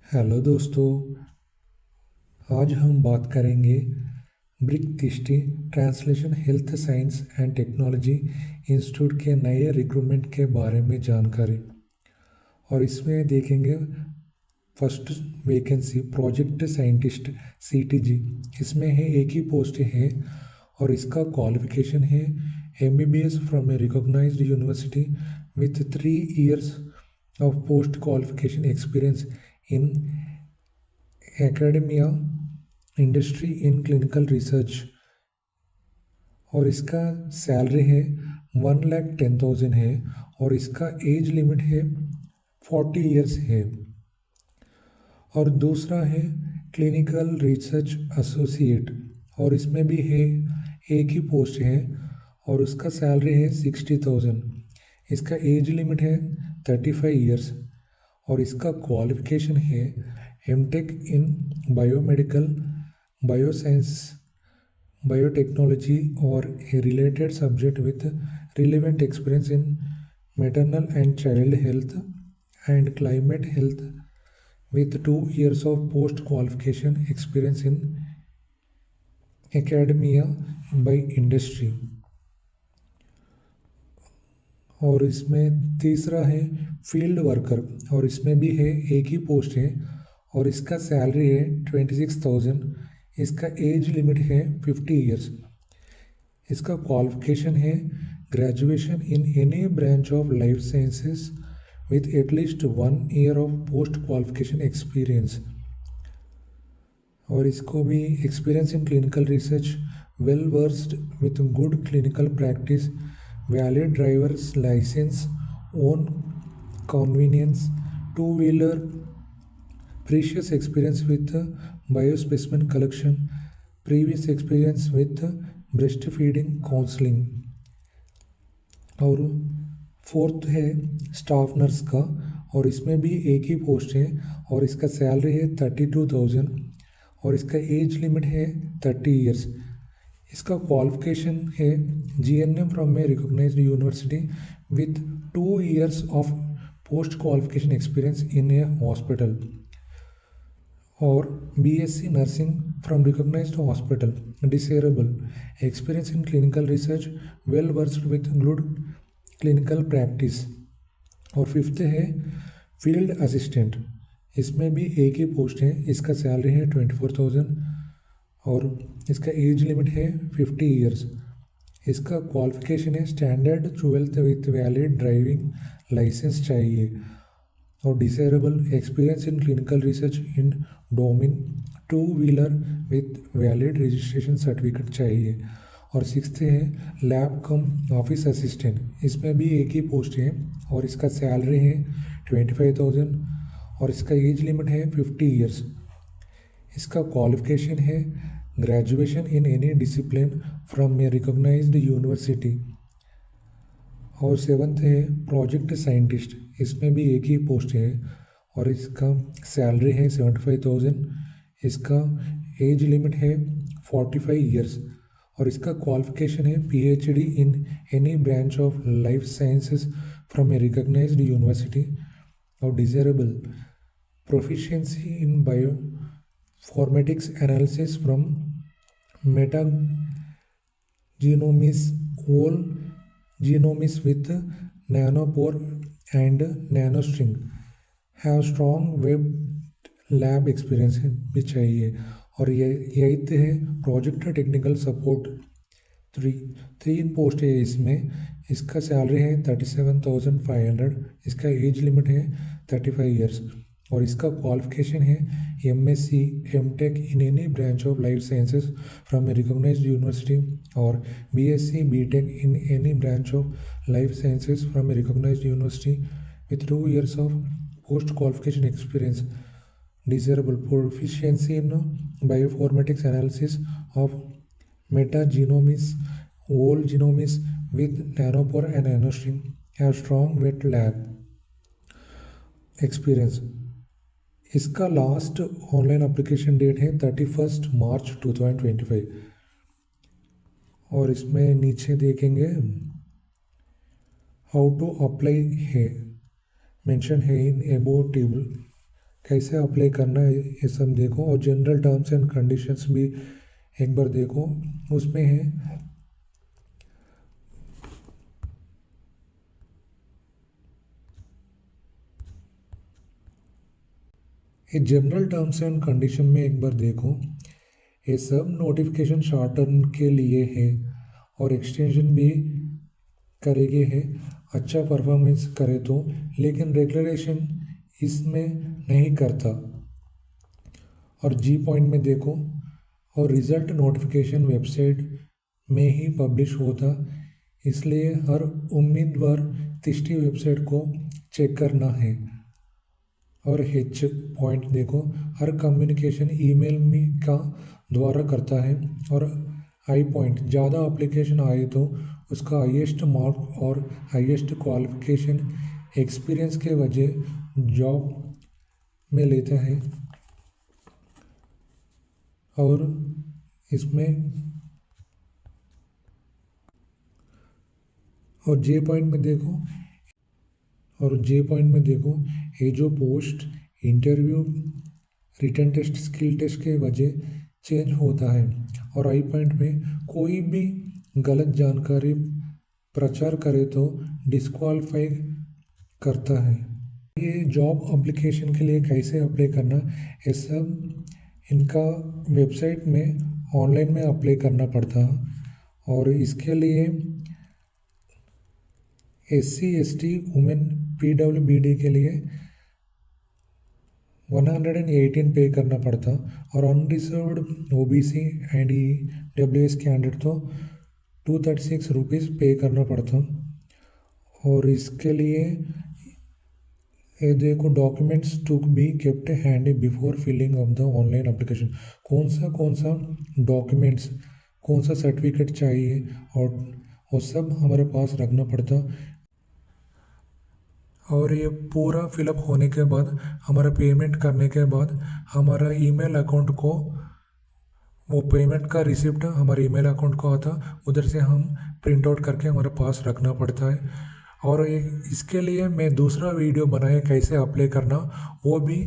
Hello दोस्तों। आज हम बात करेंगे BRIC THSTI translation health science and technology institute के नए रिक्रूटमेंट के बारे में जानकारी। और इसमें देखेंगे first vacancy project scientist CTG. इसमें है एक ही पोस्ट है और इसका क्वालिफिकेशन है MBBS from a recognised university with 3 years of post qualification experience in academia industry in clinical research. और इसका सैलरी है 1,10,000 है और इसका एज लिमिट है 40 years है। और दूसरा है क्लिनिकल रिसर्च एसोसिएट और इसमें भी है एक ही पोस्ट है और उसका सैलरी है 60,000। इसका एज लिमिट है 35 years और इसका क्वालिफिकेशन है M Tech in biomedical bioscience biotechnology और a related subject with relevant experience in maternal and child health and climate health with 2 years of post qualification experience in academia by industry। और इसमें तीसरा है field worker और इसमें भी है एक ही पोस्ट है और इसका सैलरी है 26,000। इसका एज लिमिट है 50 years। इसका क्वालिफिकेशन है graduation in any branch of life sciences with at least 1 year of post qualification experience। और इसको भी experience in clinical research, well versed with good clinical practice, valid driver's licence, own convenience, 2-wheeler, previous experience with biospecimen collection, previous experience with breastfeeding counseling। और fourth है staff nurse का और इसमें भी एक ही पोस्ट है और इसका सैलरी है 32,000 और इसका एज लिमिट है 30 years। इसका क्वालिफिकेशन है GNM from a recognised university with 2 years of post qualification experience in a hospital और B Sc nursing from recognised hospital. Desirable experience in clinical research, well versed with good clinical practice. और fifth है field assistant. इसमें भी एक ही post है, इसका salary है 24,000 और इसका एज लिमिट है 50 years। इसका क्वालिफिकेशन है standard 12th with valid driving licence चाहिए और desirable experience in clinical research in domain, 2-wheeler with valid registration certificate चाहिए। और सिक्स्थ है लैब कम ऑफिस असिस्टेंट। इसमें भी एक ही पोस्ट है और इसका सैलरी है 25,000 और इसका एज लिमिट है 50 years। इसका क्वालिफिकेशन है graduation in any discipline from a recognised university. और सेवन्थ है प्रोजेक्ट साइंटिस्ट। इसमें भी एक ही पोस्ट है और इसका सैलरी है 75,000। इसका एज लिमिट है 45 years और इसका क्वालिफिकेशन है PhD in any branch of life sciences from a recognised university और desirable proficiency in bioinformatics analysis from metagenomics, whole genomics with nanopore and NanoString, have strong wet lab experience भी चाहिए। और ये eighth है project technical support. 3 post है इसमें। इसका salary है 37,500। इसका एज लिमिट है 35 years और इसका क्वालिफिकेशन है M Sc M Tech in any branch of life sciences from a recognised university और B Sc B Tech in any branch of life sciences from a recognised university with 2 years of post qualification experience. Desirable proficiency in bioinformatics analysis of metagenomics, whole genomes with nanopore and nanostring, have strong wet lab experience। इसका last online application date है 31 March 2025। और इसमें नीचे देखेंगे how to apply है mention है इन above कैसे apply करना है ये सब देखो, और जनरल टर्म्स एंड कंडीशंस भी एक बार देखो। उसमें है ये जनरल टर्म्स एंड कंडीशन में एक बार देखो। ये सब नोटिफिकेशन शॉर्ट टर्म के लिए है और एक्सटेंशन भी करेंगे है अच्छा परफॉर्मेंस करे तो, लेकिन रेगुलरेशन इसमें नहीं करता। और जी पॉइंट में देखो, और रिज़ल्ट नोटिफिकेशन वेबसाइट में ही पब्लिश होता, इसलिए हर उम्मीदवार तिष्टी वेबसाइट को चेक करना है। और एच पॉइंट देखो, हर कम्युनिकेशन ईमेल में का द्वारा करता है। और आई पॉइंट, ज़्यादा एप्लीकेशन आए तो उसका हाईएस्ट मार्क और हाईएस्ट क्वालिफिकेशन एक्सपीरियंस के वजह जॉब में लेता है। और इसमें और जे पॉइंट में देखो, ये जो post interview written test skill test के वजह चेंज होता है। और आई पॉइंट में कोई भी गलत जानकारी प्रचार करे तो डिस्क्वालीफाई करता है। ये जॉब एप्लीकेशन के लिए कैसे अप्लाई करना, ये सब इनका वेबसाइट में ऑनलाइन में अप्लाई करना पड़ता है। और इसके लिए SC ST वुमेन PWBD के लिए 118 पे करना पड़ता, और unreserved OBC and EWS candidate तो 236 रुपीज़ पे करना पड़ता। और इसके लिए ये देखो, documents to be kept handy before filling of the online application. कौन सा डॉक्यूमेंट्स, कौन सा सर्टिफिकेट चाहिए, और वो सब हमारे पास रखना पड़ता। और ये पूरा फिलअप होने के बाद, हमारा पेमेंट करने के बाद, हमारा ईमेल अकाउंट को वो पेमेंट का रिसिप्ट हमारे ईमेल अकाउंट को आता, उधर से हम प्रिंट आउट करके हमारे पास रखना पड़ता है। और इसके लिए मैं दूसरा वीडियो बनाया कैसे अप्लाई करना, वो भी